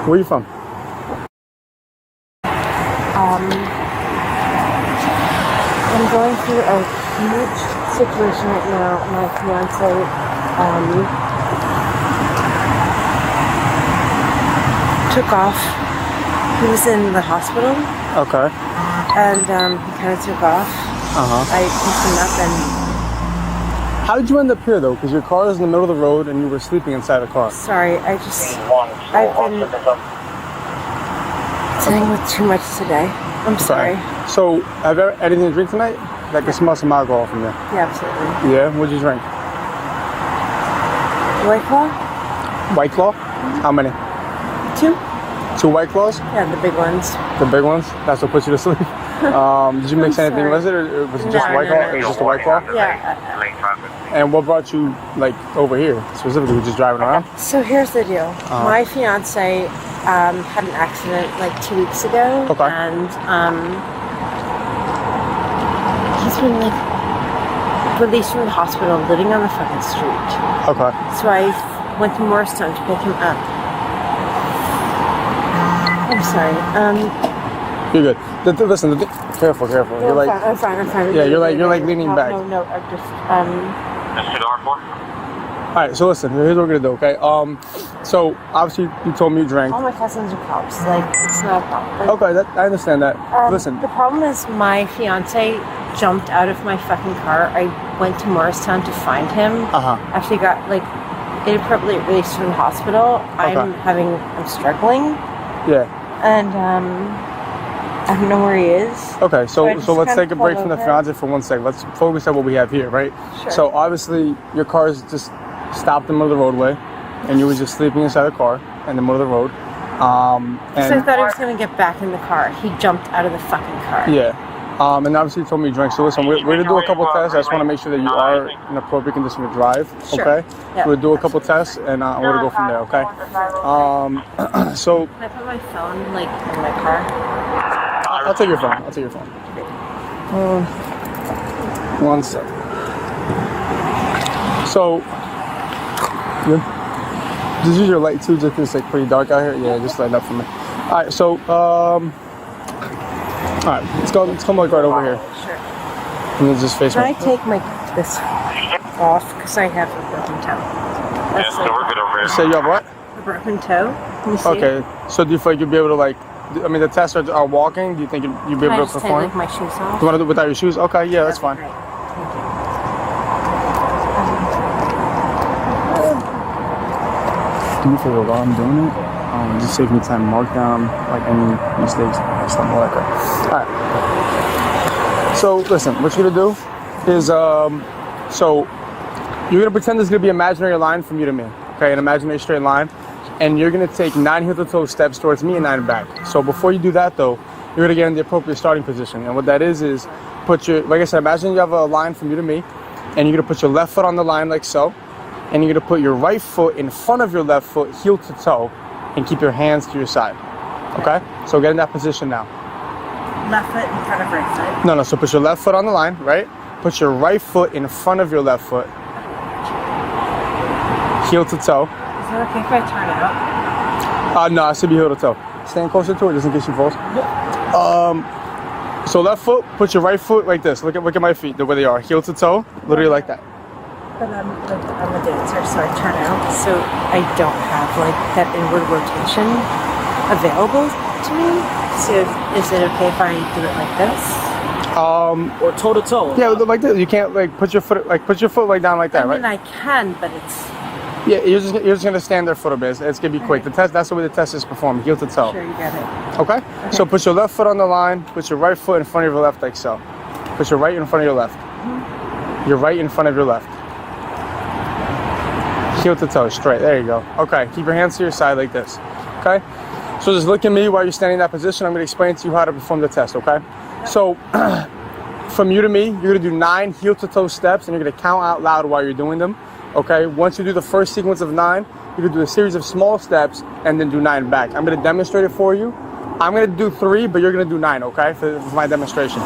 Where are you from? I'm going through a huge situation right now. My fiance, took off. He was in the hospital. Okay. And he kind of took off. I picked him up and... How did you end up here though? Because your car is in the middle of the road and you were sleeping inside the car. Sorry, I've been dealing with too much today. I'm sorry. So, have you ever anything to drink tonight? I can smell some alcohol from you. Yeah, absolutely. Yeah? What'd you drink? White Claw? White Claw? How many? 2. 2 White Claws? Yeah, the big ones. The big ones? That's what puts you to sleep? Did you mix anything with it, or was it just White Claw? It was just a White Claw? Yeah. And what brought you, like, over here specifically? Were you just driving around? So here's the deal. My fiance had an accident like 2 weeks ago. Okay. And he's been like released from the hospital, living on the fucking street. Okay. So I went to Morristown to pick him up. I'm sorry. You're good. Listen, careful. No, You're like, I'm fine. Yeah, you're like leaning back. No, I just All right, so listen, here's what we're gonna do, okay? So obviously you told me you drank. all my cousins are cops. Like, it's not a problem. Like, Okay, I understand that. Listen, the problem is my fiance jumped out of my fucking car. I went to Morristown to find him. After he got like inappropriately released from the hospital. I'm struggling. Yeah. And I don't know where he is. Okay, so I just let's kinda take a break from the pulled fiance for 1 second. Let's focus on what we have here, right? Sure. So obviously your car is just stopped in the middle of the roadway, and you were just sleeping inside the car in the middle of the road. So I thought he was gonna get back in the car. He jumped out of the fucking car. Yeah. And obviously you told me you drank. So listen, we're going to do a couple tests. I just want to make sure that you are in appropriate condition to drive. Sure. Okay? Yeah. We'll do a couple tests, and we're going to go from there, okay? So... Can I put my phone, like, in my car? I'll take your phone. 1 sec. So... Just use your light too, just 'cause it's like pretty dark out here. Yeah, just light up for me. Alright, so... Alright, let's come like right over here. Sure. And then just face Can I me. take this off? Because I have a broken toe. That's So we're good over here. Say you have what? a broken toe. Can you see Okay, it? so do you feel like you'll be able to like, I mean the tests are walking, do you think you'll be Can I able to just take perform? like my shoes off? You want to do it without your shoes? Okay, yeah, that's fine. Great. Thank Do me a favor while I'm doing it, just save me time, mark down like any mistakes, something like that. Alright. So listen, what you're gonna do is, so you're gonna pretend there's gonna be an imaginary line from you to me, okay, an imaginary straight line, and you're gonna take 9 heel-to-toe steps towards me and 9 back. So before you do that though, you're gonna get in the appropriate starting position, and what that is put your, like I said, imagine you have a line from you to me, and you're gonna put your left foot on the line like so, and you're gonna put your right foot in front of your left foot, heel to toe, and keep your hands to your side. Okay? So get in that position now. Left foot in front of right foot. No, so put your left foot on the line, right? Put your right foot in front of your left foot, heel to toe. Is that okay if I turn out? No, it should be heel to toe. Stand closer to it just in case you fall. So left foot, put your right foot like this. Look at my feet, the way they are, heel to toe, literally like that. But I'm a dancer, so I turn out, so I don't have like that inward rotation available to me. So is it okay if I do it like this? Or toe to toe. Yeah, like this. You can't like put your foot like down like that, I mean, right? I can, but it's... Yeah, you're just gonna stand there for a bit. It's gonna be quick. The test. That's the way the test is performed, heel to toe. Sure, you got it. Okay? So put your left foot on the line. Put your right foot in front of your left, like so. Put your right in front of your left. Your right in front of your left. Heel to toe, straight. There you go. Okay, keep your hands to your side like this. Okay? So just look at me while you're standing in that position. I'm going to explain to you how to perform the test, okay? So from you to me, you're going to do 9 heel to toe steps, and you're going to count out loud while you're doing them. Okay? Once you do the first sequence of 9, you're going to do a series of small steps and then do 9 back. I'm going to demonstrate it for you. I'm going to do 3, but you're going to do 9, okay? For my demonstration.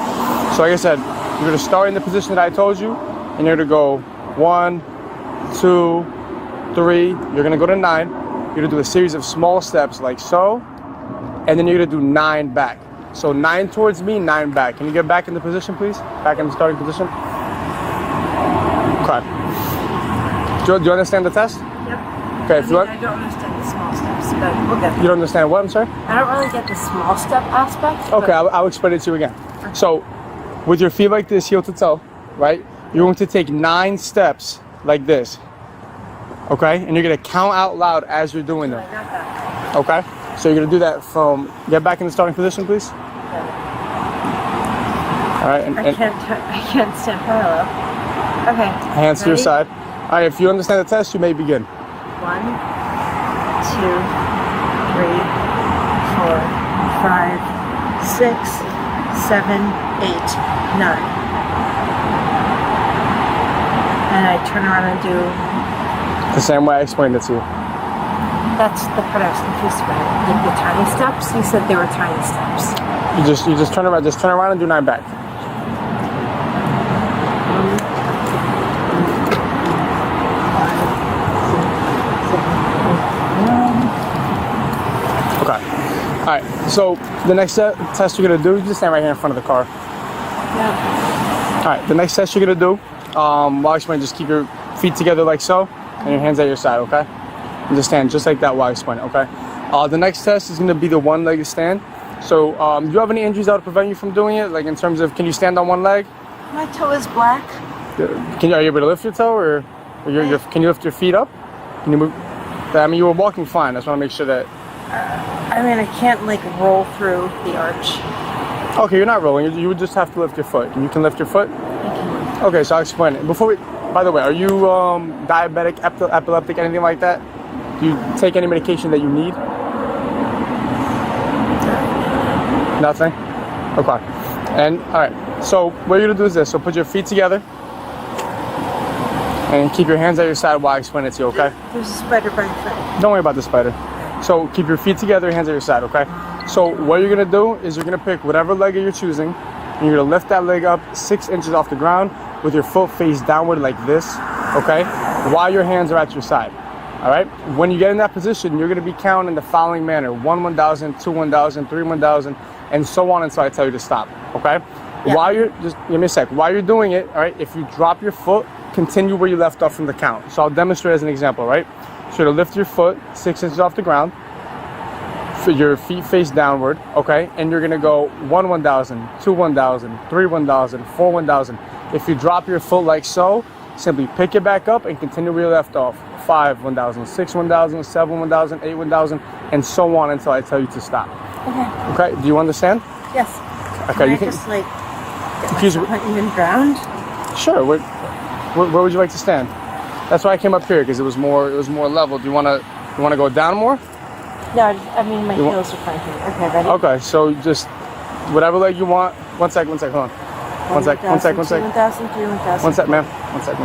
So like I said, you're going to start in the position that I told you, and you're going to go 1, 2, 3, you're gonna go to 9, you're you're gonna do a series of small steps like so, and then you're gonna do 9 back. So 9 towards me, 9 back. Can you get back in the position, please? Back in the starting position. Okay. Do you understand the test? Yep. Okay, if you want. I don't understand the small steps, but we'll get there. You don't understand what, I'm sorry? I don't really get the small step aspect. Okay, I'll explain it to you again. So, with your feet like this, heel to toe, right? You're going to take 9 steps like this. Okay? And you're going to count out loud as you're doing them. I got that. Okay? So you're going to do that from, get back in the starting position, please. All right. I can't stand parallel. Okay. Hands to your ready? side. All right, if you understand the test, you may begin. 1, 2, 3, 4, 5, 6, 7, 8, 9. And I turn around and do. The same way I explained it to you. That's the part I was confused about. Like the tiny steps. You said they were tiny steps. You just turn around. Just turn around and do 9 back. Okay. All right. So the next test you're gonna do, you just stand right here in front of the car. Yeah. All right. The next test you're gonna do, while I explain, just keep your feet together like so, and your hands at your side. Okay. And just stand just like that while I explain. Okay. The next test is gonna be the one-legged stand. So, do you have any injuries that would prevent you from doing it? Like in terms of, can you stand on one leg? My toe is black. Are you able to lift your toe, or can you lift your feet up? Can you move? I mean, you were walking fine. I just want to make sure that. I mean, I can't like roll through the arch. Okay, you're not rolling. You would just have to lift your foot. You can lift your foot? I can. Okay, so I'll explain it. By the way, are you diabetic, epileptic, anything like that? Do you take any medication that you need? Nothing? Okay. And, all right. So what you're going to do is this. So put your feet together. And keep your hands at your side while I explain it to you, okay? There's a spider by your foot. Don't worry about the spider. So keep your feet together, hands at your side, okay? So what you're gonna do is you're gonna pick whatever leg you're choosing, and you're gonna lift that leg up 6 inches off the ground with your foot face downward like this, okay? While your hands are at your side, all right? When you get in that position, you're gonna be counting in the following manner: 1 1,000, 2 1,000, 3 1,000, and so on until I tell you to stop, okay? Yeah. While you're, just give me a sec. While you're doing it, all right, if you drop your foot, continue where you left off from the count. So I'll demonstrate as an example, right? So you're gonna lift your foot 6 inches off the ground, so your feet face downward, okay? And you're gonna go 1 1,000, 2 1,000, 3 1,000, 4 1,000. If you drop your foot like so, simply pick it back up and continue where you left off. 5 1,000, 6 1,000, 7 1,000, 8 1,000, and so on until I tell you to stop. Okay. Okay, do you understand? Yes. Okay, Can you I can. just like Excuse me. get even ground? Sure. Where would you like to stand? That's why I came up here, because it was more level. Do you wanna go down more? No, I mean my heels are fine here. Okay, ready? Okay, so just whatever leg you want. One sec, hold on. One sec. 2 1,000, 3 1,000. One sec, ma'am. One sec.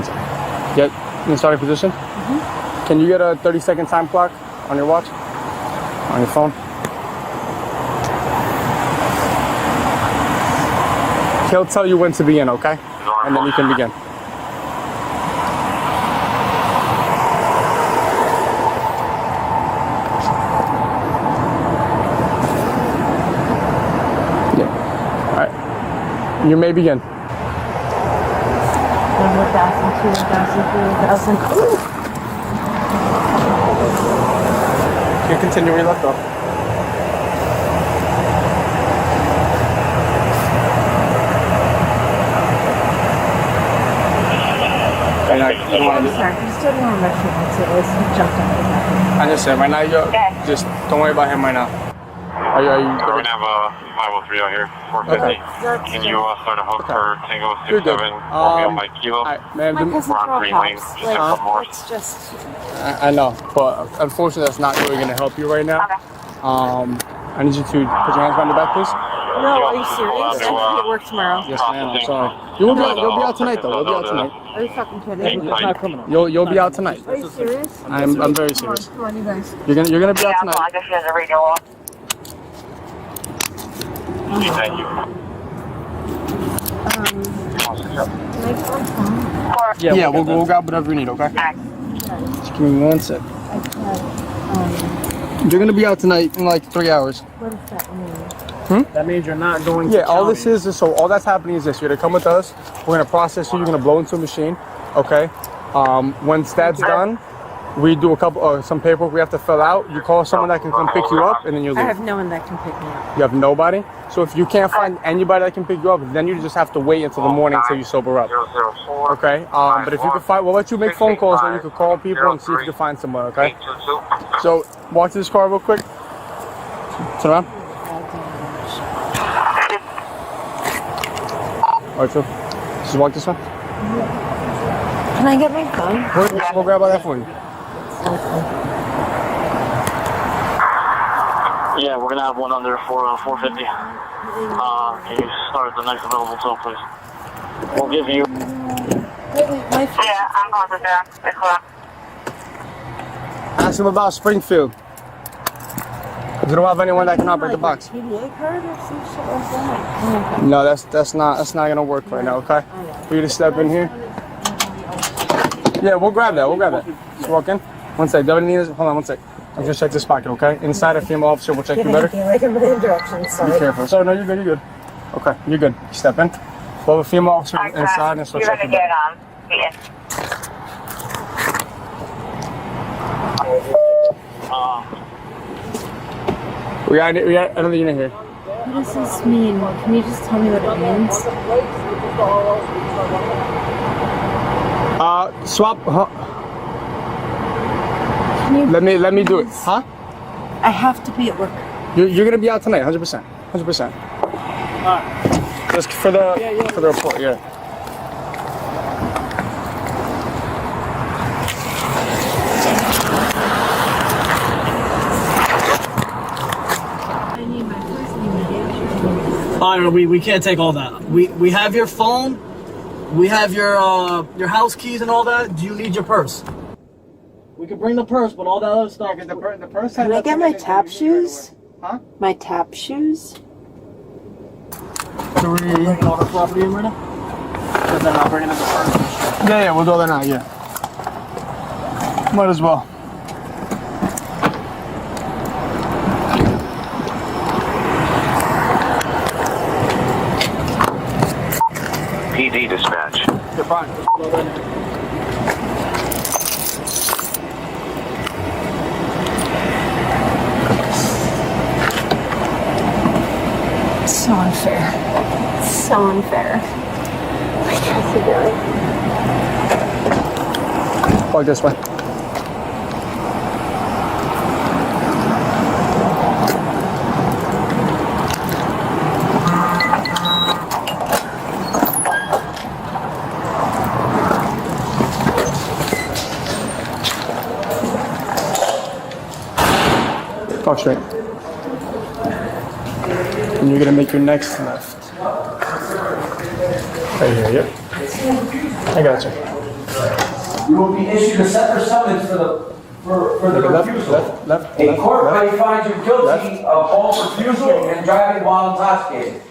Get in the starting position. Mm-hmm. Can you get a 30-second time clock on your watch? On your phone? He'll tell you when to begin, okay? And then you can begin. Yeah. All right. You may begin. 1,000, 2 1,000, 3 1,000. Ooh. You can continue where you left off. I'm sorry, you still don't remember what he jumped out of the back. I understand. Right now, just don't worry about him right now. Are you? We're gonna have a 503 out here, 450. Okay. Can you start a hook for Tango You're good. 67 Romeo Mike Kilo? All right, ma'am. My cousin We're on throw green lane, pops. just a couple more. It's just. I know, but unfortunately, that's not really going to help you right now. I need you to put your hands behind your back, please. No, are you serious? I have to work tomorrow. Yes, ma'am. I'm sorry. You'll be out tonight, though. You'll be out tonight. Are you fucking kidding? It's not criminal. You'll be out tonight. Are you serious? I'm very serious. Come on, you guys. You're gonna be out tonight. Thank you. Like on phone. Yeah, we'll grab whatever you need. Okay. Just give me one sec. I You're gonna be out tonight in like 3 hours. What does that mean? That means you're not going to Yeah, all this county. is so all that's happening is this. You're gonna come with us. We're gonna process you. You're gonna blow into a machine. Okay. Once that's done, we do some paperwork we have to fill out. You call someone that can come pick you up, and then you I leave. have no one that can pick me up. You have nobody. So if you can't find anybody that can pick you up, then you just have to wait until the morning until you sober up. 004. Okay. But if you can find, we'll let you make phone calls, then you can call people and see if you can find someone. Okay. 822. So walk to this car real quick. Turn around. Alright, so just walk this way. Can I get my phone? We'll grab all that for you. Yeah, we're gonna have one under 450. Can you start at the next available tow, please? We'll give you. My phone. Yeah, I'm going to there. Ask him about Springfield. You don't have anyone that can operate the box. PDA card or some shit like that? No, that's not gonna work right now. Okay. For you to step in here. Yeah, we'll grab that. Just walk in. One sec. Hold on one sec. I'll just check this pocket, okay? Inside a female officer will check you better. Like a million directions, Be sorry. careful. So no, you're good. You're good. Okay, you're good. Step in. We'll have a female officer inside, and she'll You're check going you to better. get We got another unit here. What does this mean? Can you just tell me what it means? Swap. Huh? Can you Let me do it. Huh? I have to be at work. You're gonna be out tonight, 100%. 100%. Just for the report, yeah. I need my first name. We can't take all that. We have your phone. We have your house keys and all that. Do you need your purse? We can bring the purse, but all that other stuff. The purse Can I get my tap shoes? Huh? My tap shoes? Are we bringing all the property in right now? Because they're not bringing in the purse. Yeah, we'll do that now, yeah. Might as well. PD dispatch. You're fine. Just put all that in. So unfair. So unfair. I can't figure it. Walk this way. Talk straight. And you're gonna make your next left. Right here, yep. I got you. You will be issued a separate summons for the refusal. Left, A court may find you guilty Left. of false refusal and driving while intoxicated.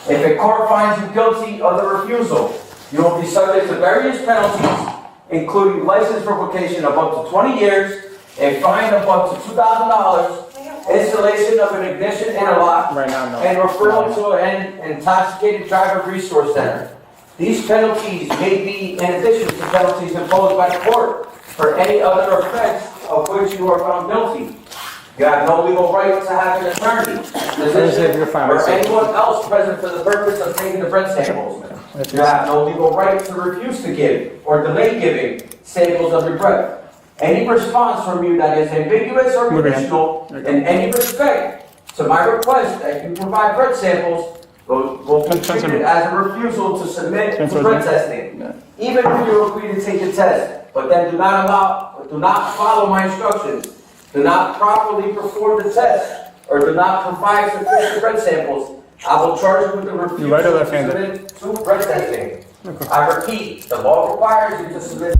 If a court finds you guilty of the refusal, you will be subject to various penalties, including license revocation of up to 20 years, a fine of up to $2,000, installation of an ignition interlock, Right now, no. and referral to an intoxicated driver resource center. These penalties may be in addition to penalties imposed by the court for any other offense of which you are found guilty. You have no legal right to have an attorney, physician, or anyone else present for the purpose of taking the breath samples. You have no legal right to refuse to give or delay giving samples of your breath. Any response from you that is ambiguous or conditional in any respect to my request that you provide breath samples will be treated as a refusal to submit to breath testing. Even if you agree to take the test, but then do not follow my instructions, do not properly perform the test, or do not provide sufficient breath samples, I will charge you with the refusal right or to left-handed? submit to breath testing. I repeat, the law requires you to submit